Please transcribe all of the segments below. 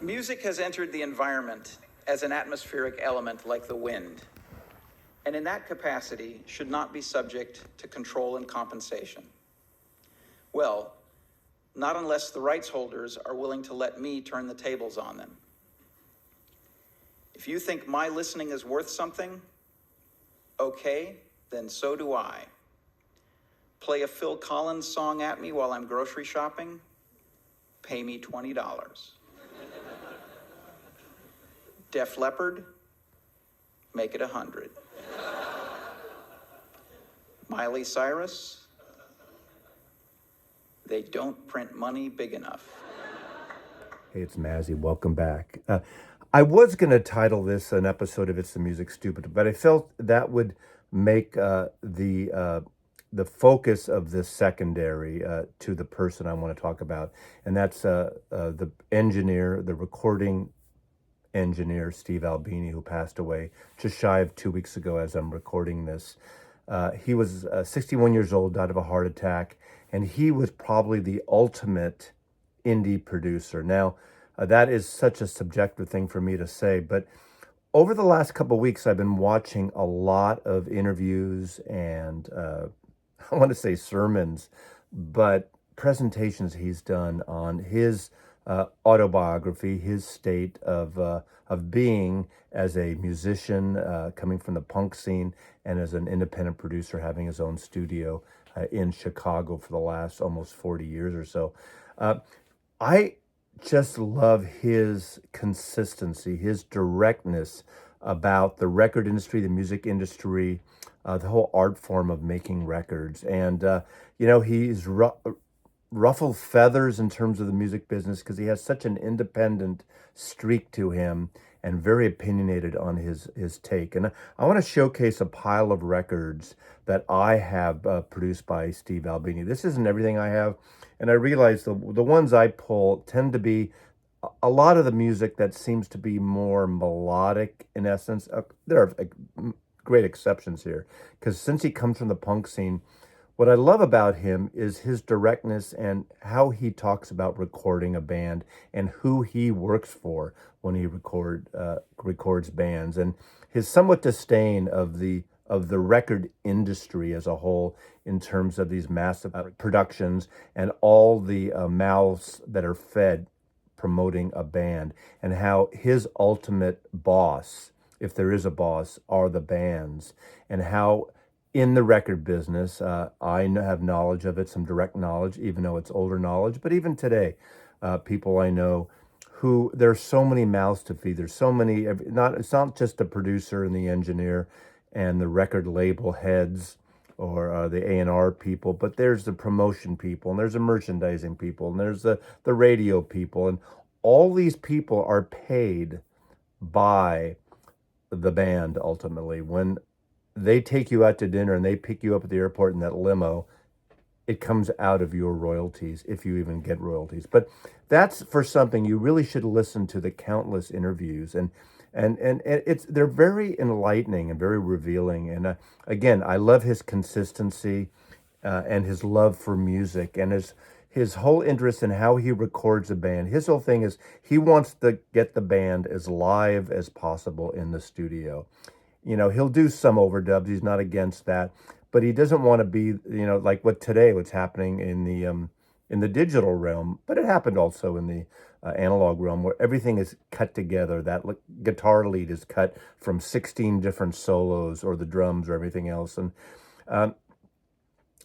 Music has entered the environment as an atmospheric element like the wind, and in that capacity should not be subject to control and compensation. Well, not unless the rights holders are willing to let me turn the tables on them. If you think my listening is worth something, okay, then so do I. Play a Phil Collins song at me while I'm grocery shopping, pay me $20. Def Leppard, make it 100. Miley Cyrus, they don't print money big enough. Hey, it's Mazzy. Welcome back. I was going to title this an episode of It's the Music Stupid, but I felt that would make the focus of this secondary to the person I want to talk about, and that's the engineer, the recording engineer, Steve Albini, who passed away just shy of 2 weeks ago as I'm recording this. He was 61 years old, died of a heart attack, and he was probably the ultimate indie producer. Now, that is such a subjective thing for me to say, but over the last couple of weeks, I've been watching a lot of interviews and I want to say sermons, but presentations he's done on his autobiography, his state of being as a musician coming from the punk scene and as an independent producer having his own studio in Chicago for the last almost 40 years or so. I just love his consistency, his directness about the record industry, the music industry, the whole art form of making records. And, he's ruffled feathers in terms of the music business because he has such an independent streak to him and very opinionated on his take. And I want to showcase a pile of records that I have produced by Steve Albini. This isn't everything I have, and I realize the ones I pull tend to be a lot of the music that seems to be more melodic in essence. There are great exceptions here, because since he comes from the punk scene, what I love about him is his directness and how he talks about recording a band and who he works for when he records bands, and his somewhat disdain of the record industry as a whole in terms of these massive productions and all the mouths that are fed promoting a band, and how his ultimate boss, if there is a boss, are the bands, and how in the record business, I have knowledge of it, some direct knowledge, even though it's older knowledge. But even today, people I know who, there's so many mouths to feed. There's so many, it's not just the producer and the engineer and the record label heads or the A&R people, but there's the promotion people, and there's the merchandising people, and there's the radio people. And all these people are paid by the band ultimately. When they take you out to dinner and they pick you up at the airport in that limo, it comes out of your royalties, if you even get royalties. But that's for something you really should listen to the countless interviews, and they're very enlightening and very revealing. And again, I love his consistency and his love for music and his whole interest in how he records a band. His whole thing is he wants to get the band as live as possible in the studio. He'll do some overdubs. He's not against that, but he doesn't want to be, like what's happening in the digital realm. But it happened also in the analog realm, where everything is cut together. That guitar lead is cut from 16 different solos, or the drums, or everything else. And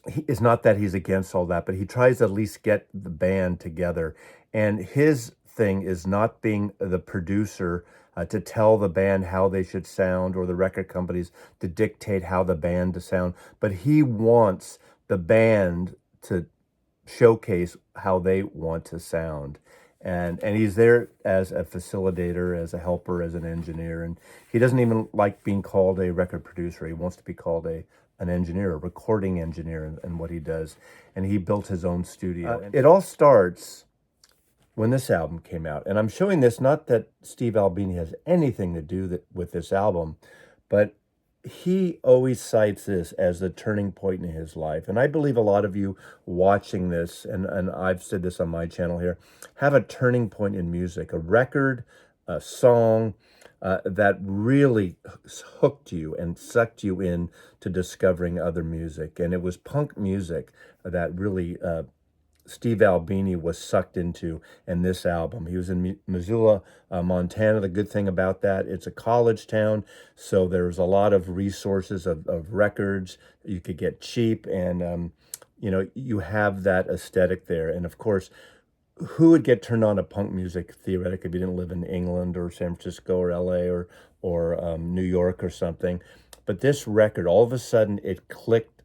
it's not that he's against all that, but he tries to at least get the band together. And his thing is not being the producer to tell the band how they should sound, or the record companies to dictate how the band to sound, but he wants the band to showcase how they want to sound. And he's there as a facilitator, as a helper, as an engineer, and he doesn't even like being called a record producer. He wants to be called an engineer, a recording engineer in what he does. And he built his own studio. It all starts when this album came out. And I'm showing this, not that Steve Albini has anything to do with this album, but he always cites this as the turning point in his life. And I believe a lot of you watching this, and I've said this on my channel here, have a turning point in music, a record, a song that really hooked you and sucked you in to discovering other music. And it was punk music that really Steve Albini was sucked into in this album. He was in Missoula, Montana. The good thing about that, it's a college town, so there's a lot of resources of records you could get cheap, and you have that aesthetic there. And of course, who would get turned on to punk music theoretically if you didn't live in England or San Francisco or LA or New York or something? But this record, all of a sudden, it clicked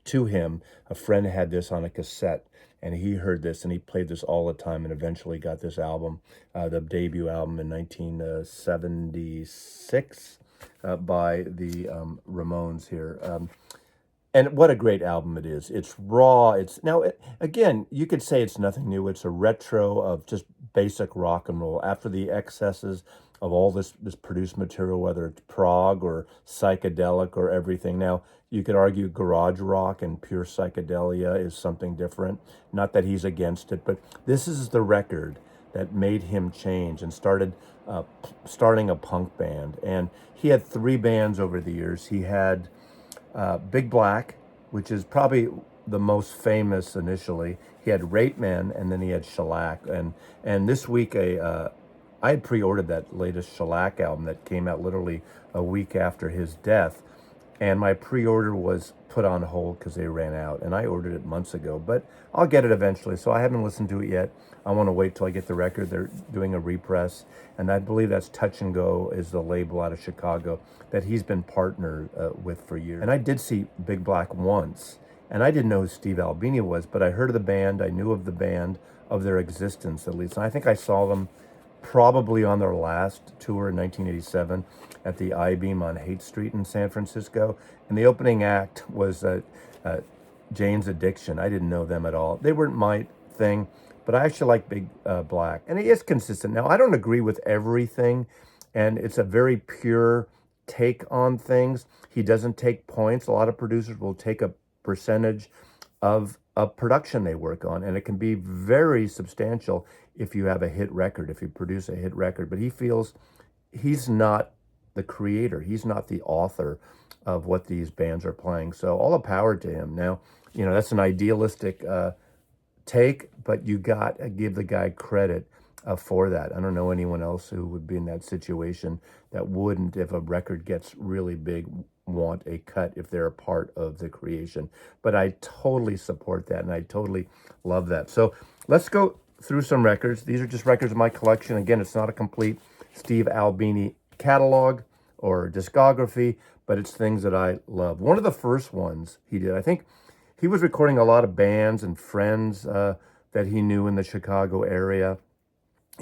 to him. A friend had this on a cassette, and he heard this, and he played this all the time, and eventually got this album, the debut album in 1976 by the Ramones here. And what a great album it is. It's raw. Again, you could say it's nothing new. It's a retro of just basic rock and roll. After the excesses of all this produced material, whether it's prog or psychedelic or everything. Now, you could argue garage rock and pure psychedelia is something different. Not that he's against it, but this is the record that made him change and starting a punk band. And he had 3 bands over the years. He had Big Black, which is probably the most famous initially. He had Rape Men, and then he had Shellac. And this week, I had pre-ordered that latest Shellac album that came out literally a week after his death. And my pre-order was put on hold because they ran out. And I ordered it months ago, but I'll get it eventually. So I haven't listened to it yet. I want to wait till I get the record. They're doing a repress. And I believe that's Touch and Go is the label out of Chicago that he's been partnered with for years. And I did see Big Black once. And I didn't know who Steve Albini was, but I heard of the band. I knew of the band, of their existence at least. And I think I saw them probably on their last tour in 1987 at the I-Beam on Haight Street in San Francisco. And the opening act was Jane's Addiction. I didn't know them at all. They weren't my thing, but I actually like Big Black. And he is consistent. Now, I don't agree with everything, and it's a very pure take on things. He doesn't take points. A lot of producers will take a percentage of a production they work on, and it can be very substantial if you have a hit record, if you produce a hit record. But he feels he's not the creator. He's not the author of what these bands are playing. So all the power to him. Now, that's an idealistic take, but you got to give the guy credit for that. I don't know anyone else who would be in that situation that wouldn't, if a record gets really big, want a cut if they're a part of the creation. But I totally support that, and I totally love that. So let's go through some records. These are just records in my collection. Again, it's not a complete Steve Albini catalog or discography, but it's things that I love. One of the first ones he did, I think he was recording a lot of bands and friends that he knew in the Chicago area,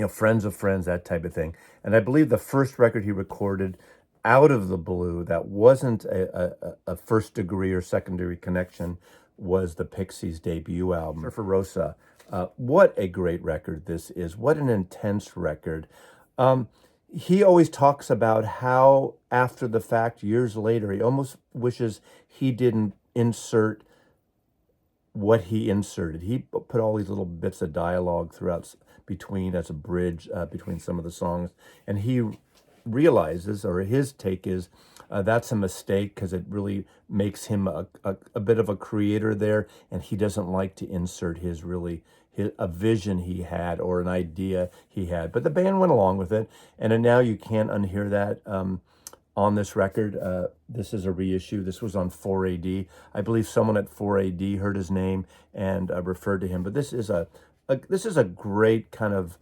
friends of friends, that type of thing. And I believe the first record he recorded out of the blue that wasn't a first degree or secondary connection was the Pixies' debut album, Surfer Rosa. What a great record this is. What an intense record. He always talks about how, after the fact, years later, he almost wishes he didn't insert what he inserted. He put all these little bits of dialogue throughout between as a bridge between some of the songs, and he realizes, or his take is, that's a mistake because it really makes him a bit of a creator there, and he doesn't like to insert a vision he had or an idea he had. But the band went along with it, and now you can't unhear that on this record. This is a reissue. This was on 4AD. I believe someone at 4AD heard his name and referred to him. But this is a great kind of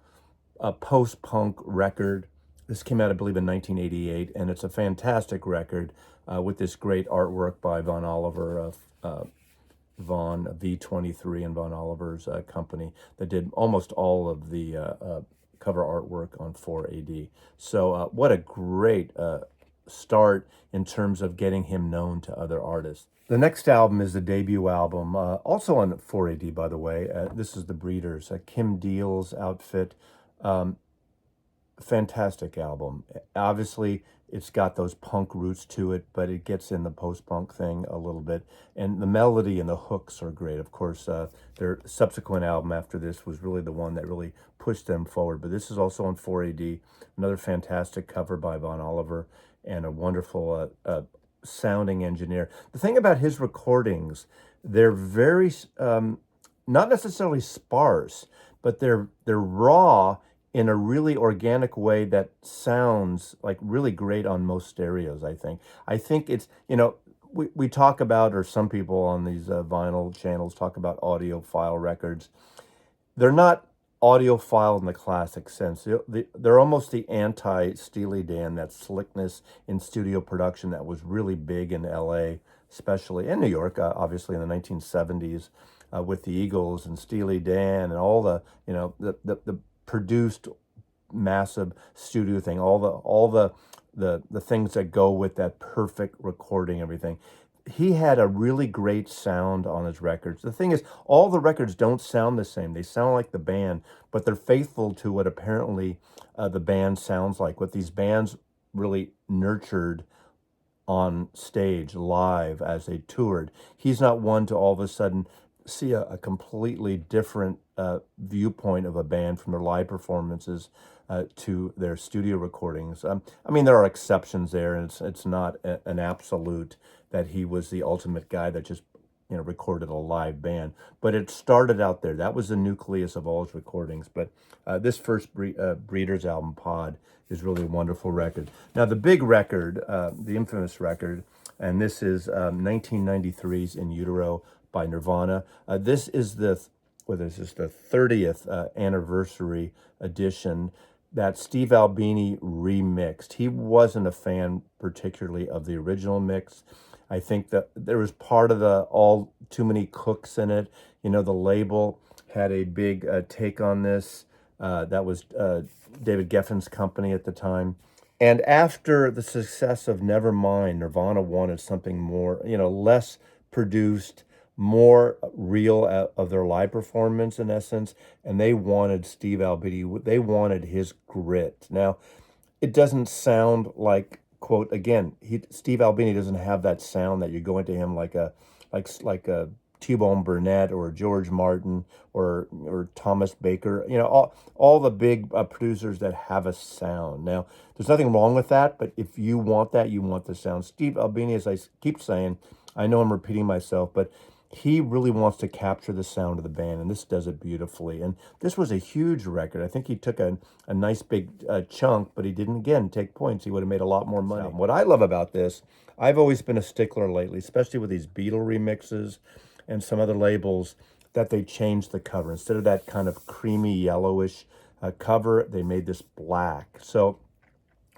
post-punk record. This came out, I believe, in 1988, and it's a fantastic record with this great artwork by Von Oliver, Von V23 and Von Oliver's company that did almost all of the cover artwork on 4AD. So what a great start in terms of getting him known to other artists. The next album is the debut album, also on 4AD, by the way. This is The Breeders, Kim Deal's outfit. fantastic album. Obviously, it's got those punk roots to it, but it gets in the post-punk thing a little bit. And the melody and the hooks are great. Of course, their subsequent album after this was really the one that really pushed them forward. But this is also on 4AD, another fantastic cover by Von Oliver, and a wonderful sounding engineer. The thing about his recordings, they're very not necessarily sparse, but they're raw in a really organic way that sounds like really great on most stereos, I think. I think it's, we talk about, or some people on these vinyl channels talk about audiophile records. They're not audiophile in the classic sense. They're almost the anti-Steely Dan, that slickness in studio production that was really big in LA, especially in New York, obviously in the 1970s with the Eagles and Steely Dan and all the, the produced massive studio thing, all the things that go with that perfect recording, everything. He had a really great sound on his records. The thing is, all the records don't sound the same. They sound like the band, but they're faithful to what apparently the band sounds like, what these bands really nurtured on stage, live, as they toured. He's not one to all of a sudden see a completely different viewpoint of a band from their live performances to their studio recordings. I mean, there are exceptions there, and it's not an absolute that he was the ultimate guy that just recorded a live band. But it started out there. That was the nucleus of all his recordings. But this first Breeders album, Pod, is really a wonderful record. Now, the big record, the infamous record, and this is 1993's In Utero by Nirvana. This is the 30th anniversary edition that Steve Albini remixed. He wasn't a fan particularly of the original mix. I think that there was part of the all too many cooks in it. The label had a big take on this. That was David Geffen's company at the time. And after the success of Nevermind, Nirvana wanted something more, less produced, more real of their live performance in essence. And they wanted Steve Albini, they wanted his grit. Now, it doesn't sound like, quote, again, Steve Albini doesn't have that sound that you go into him like a T-Bone Burnett or George Martin or Thomas Baker, all the big producers that have a sound. Now, there's nothing wrong with that, but if you want that, you want the sound. Steve Albini, as I keep saying, I know I'm repeating myself, but he really wants to capture the sound of the band, and this does it beautifully. And this was a huge record. I think he took a nice big chunk, but he didn't, again, take points. He would have made a lot more money. What I love about this, I've always been a stickler lately, especially with these Beatle remixes and some other labels, that they changed the cover. Instead of that kind of creamy yellowish cover, they made this black. So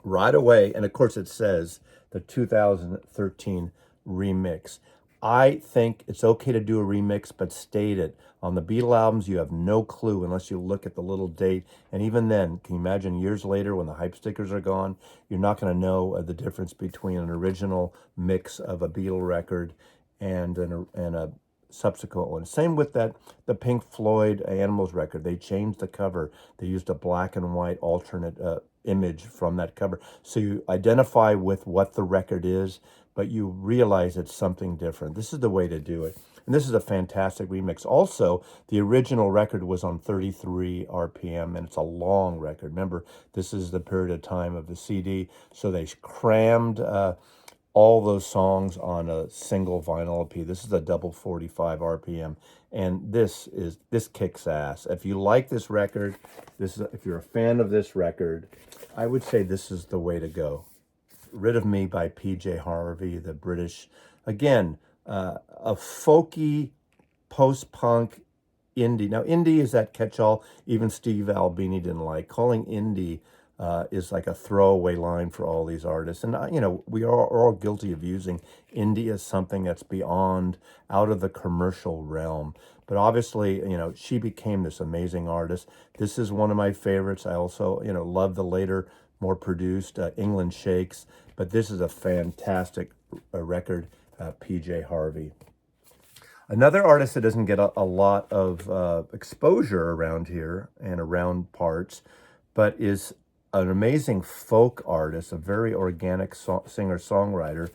right away, and of course it says the 2013 remix. I think it's okay to do a remix, but state it. On the Beatle albums, you have no clue unless you look at the little date. And even then, can you imagine years later when the hype stickers are gone, you're not going to know the difference between an original mix of a Beatle record and a subsequent one. Same with the Pink Floyd Animals record. They changed the cover. They used a black and white alternate image from that cover. So you identify with what the record is, but you realize it's something different. This is the way to do it. And this is a fantastic remix. Also, the original record was on 33 RPM, and it's a long record. Remember, this is the period of time of the CD, so they crammed all those songs on a single vinyl LP. This is a double 45 RPM, and this kicks ass. If you like this record, if you're a fan of this record, I would say this is the way to go. Rid of Me by PJ Harvey, the British, again, a folky post-punk indie. Now, indie is that catch-all even Steve Albini didn't like. Calling indie is like a throwaway line for all these artists. And, we are all guilty of using indie as something that's beyond, out of the commercial realm. But obviously, she became this amazing artist. This is one of my favorites. I also, love the later, more produced England Shakes. But this is a fantastic record, PJ Harvey. Another artist that doesn't get a lot of exposure around here and around parts, but is an amazing folk artist, a very organic singer-songwriter,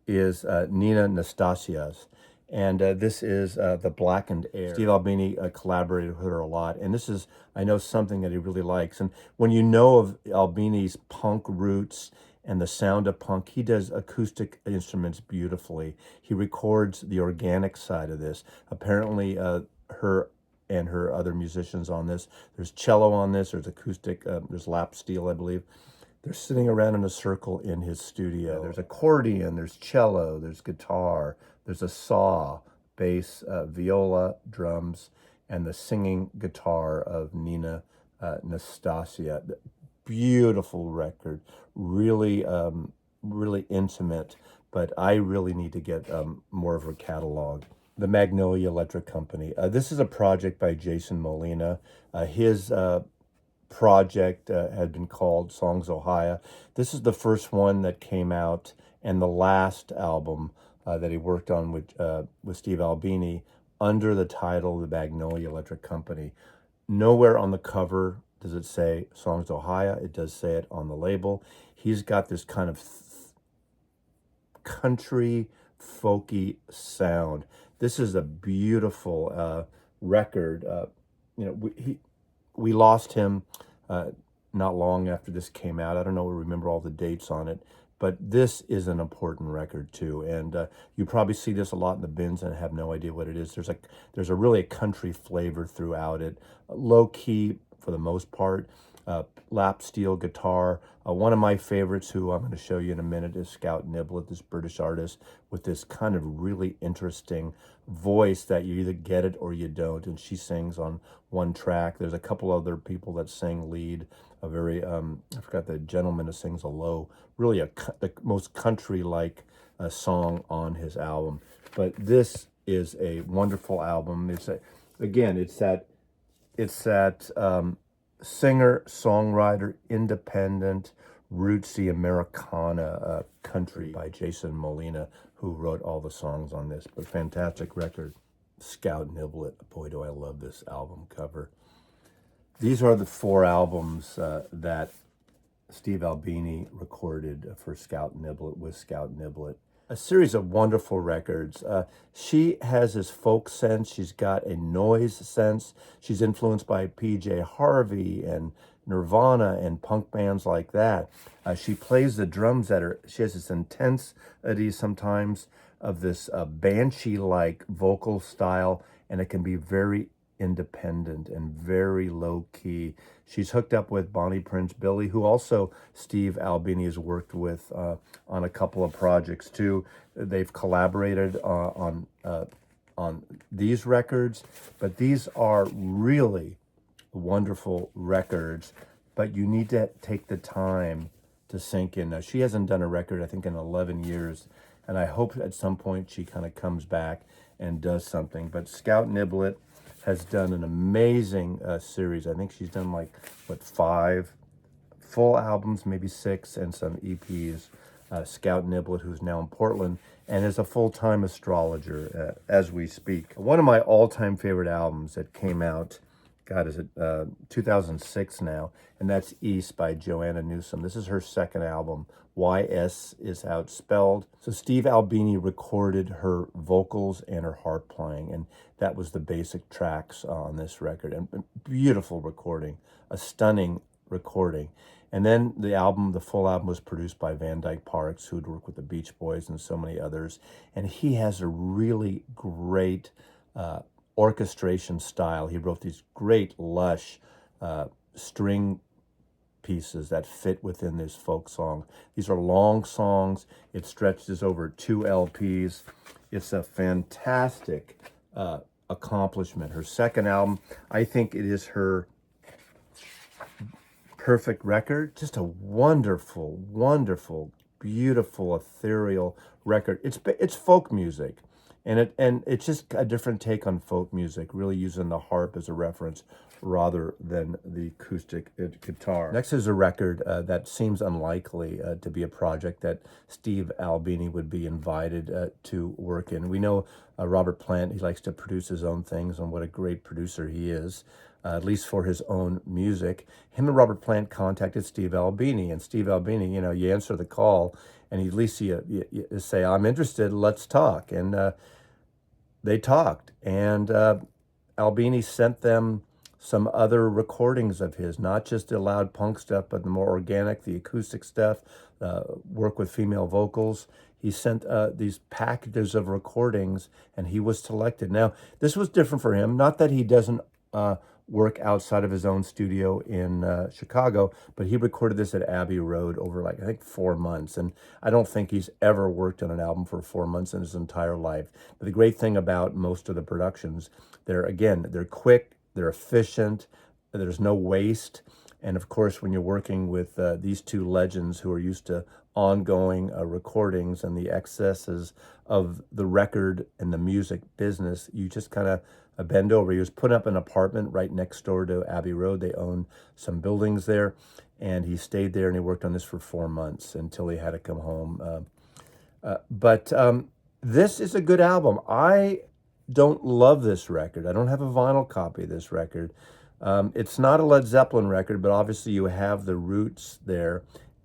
is Nina Nastasia's. And this is The Blackened Air. Steve Albini collaborated with her a lot. And this is, I know, something that he really likes. And when you know of Albini's punk roots and the sound of punk, he does acoustic instruments beautifully. He records the organic side of this. Apparently, her and her other musicians on this. There's cello on this, there's acoustic, there's lap steel, I believe. They're sitting around in a circle in his studio. There's accordion, there's cello, there's guitar, there's a saw, bass, viola, drums, and the singing guitar of Nina Nastasia. Beautiful record, really, really intimate, but I really need to get more of her catalog. The Magnolia Electric Company. This is a project by Jason Molina. His project had been called Songs Ohio. This is the first one that came out and the last album that he worked on with Steve Albini under the title The Magnolia Electric Company. Nowhere on the cover does it say Songs Ohio. It does say it on the label. He's got this kind of country folky sound. This is a beautiful record. We lost him not long after this came out. I don't know, remember all the dates on it, but this is an important record too. And you probably see this a lot in the bins and have no idea what it is. There's a really a country flavor throughout it, low key for the most part. Lap steel guitar. One of my favorites, who I'm going to show you in a minute, is Scout Niblett, this British artist with this kind of really interesting voice that you either get it or you don't. And she sings on one track. There's a couple other people that sing lead. A very, I forgot the gentleman who sings a low, really the most country-like song on his album. But this is a wonderful album. It's that singer, songwriter, independent, rootsy Americana country by Jason Molina, who wrote all the songs on this. But fantastic record. Scout Niblett. Boy, do I love this album cover. These are the 4 albums that Steve Albini recorded for Scout Niblett with Scout Niblett. A series of wonderful records. She has this folk sense. She's got a noise sense. She's influenced by PJ Harvey and Nirvana and punk bands like that. She plays the drums she has this intensity sometimes of this banshee-like vocal style, and it can be very independent and very low-key. She's hooked up with Bonnie Prince Billy, who also Steve Albini has worked with on a couple of projects too. They've collaborated on these records, but these are really wonderful records, but you need to take the time to sink in. Now, she hasn't done a record, I think, in 11 years, and I hope at some point she kind of comes back and does something. But Scout Niblett has done an amazing series. I think she's done 5 full albums, maybe 6, and some EPs. Scout Niblett, who's now in Portland and is a full-time astrologer as we speak. One of my all-time favorite albums that came out, God, is it 2006 now, and that's East by Joanna Newsom. This is her second album. YS is how it's spelled. So Steve Albini recorded her vocals and her harp playing, and that was the basic tracks on this record. And beautiful recording, a stunning recording. And then the full album was produced by Van Dyke Parks, who'd worked with the Beach Boys and so many others. And he has a really great orchestration style. He wrote these great, lush string pieces that fit within this folk song. These are long songs. It stretches over 2 LPs. It's a fantastic accomplishment. Her second album, I think it is her perfect record. Just a wonderful, wonderful, beautiful, ethereal record. It's folk music, and it's just a different take on folk music, really using the harp as a reference rather than the acoustic guitar. Next is a record that seems unlikely to be a project that Steve Albini would be invited to work in. We know Robert Plant, he likes to produce his own things, and what a great producer he is. at least for his own music. Him and Robert Plant contacted Steve Albini, and Steve Albini, you answer the call, and at least you say, "I'm interested, let's talk." And they talked, and Albini sent them some other recordings of his, not just the loud punk stuff, but the more organic, the acoustic stuff, work with female vocals. He sent these packages of recordings, and he was selected. Now, this was different for him. Not that he doesn't work outside of his own studio in Chicago, but he recorded this at Abbey Road over, like, I think 4 months. And I don't think he's ever worked on an album for 4 months in his entire life. But the great thing about most of the productions, they're quick, they're efficient, there's no waste. And of course, when you're working with these two legends who are used to ongoing recordings and the excesses of the record and the music business, you just kind of bend over. He was putting up an apartment right next door to Abbey Road. They own some buildings there, and he stayed there and he worked on this for 4 months until he had to come home. But this is a good album. I don't love this record. I don't have a vinyl copy of this record. It's not a Led Zeppelin record, but obviously you have the roots there.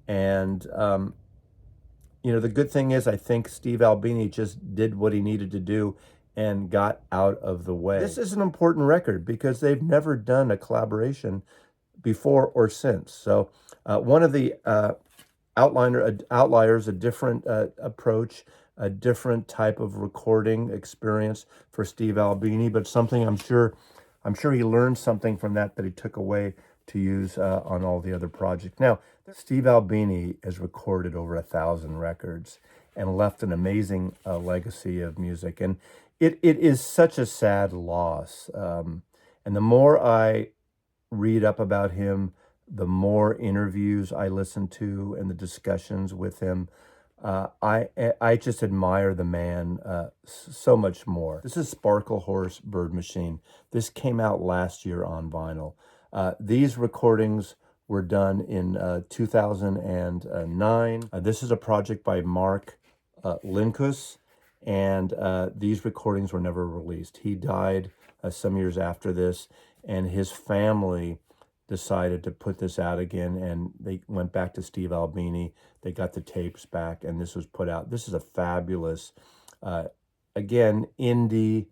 And, the good thing is I think Steve Albini just did what he needed to do and got out of the way. This is an important record because they've never done a collaboration before or since. So one of the outliers, a different approach, a different type of recording experience for Steve Albini, but something I'm sure he learned something from that he took away to use on all the other projects. Now, Steve Albini has recorded over 1,000 records and left an amazing legacy of music. And it is such a sad loss. And the more I read up about him, the more interviews I listen to and the discussions with him, I just admire the man so much more. This is Sparkle Horse Bird Machine. This came out last year on vinyl. These recordings were done in 2009. This is a project by Mark Linkus, and these recordings were never released. He died some years after this, and his family decided to put this out again, and they went back to Steve Albini. They got the tapes back, and this was put out. This is a fabulous, again, indie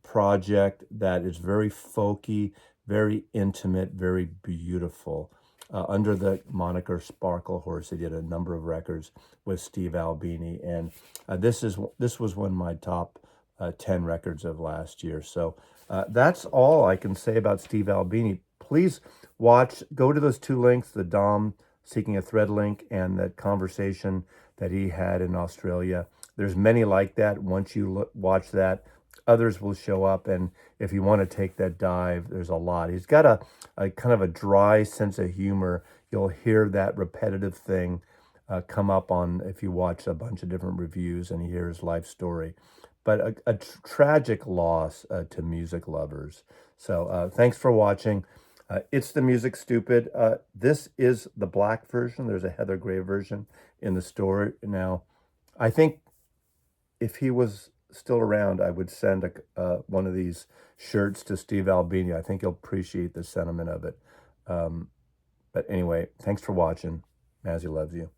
project that is very folky, very intimate, very beautiful. Under the moniker Sparkle Horse, they did a number of records with Steve Albini, and this was one of my top 10 records of last year. So that's all I can say about Steve Albini. Please go to those two links, the Dom Seeking a Thread link and that conversation that he had in Australia. There's many like that. Once you watch that, others will show up, and if you want to take that dive, there's a lot. He's got a kind of a dry sense of humor. You'll hear that repetitive thing come up if you watch a bunch of different reviews and you hear his life story. But a tragic loss to music lovers. So thanks for watching. It's the Music Stupid. This is the black version. There's a Heather Gray version in the store. Now, I think if he was still around, I would send one of these shirts to Steve Albini. I think he'll appreciate the sentiment of it. But anyway, thanks for watching. Mazzy loves you.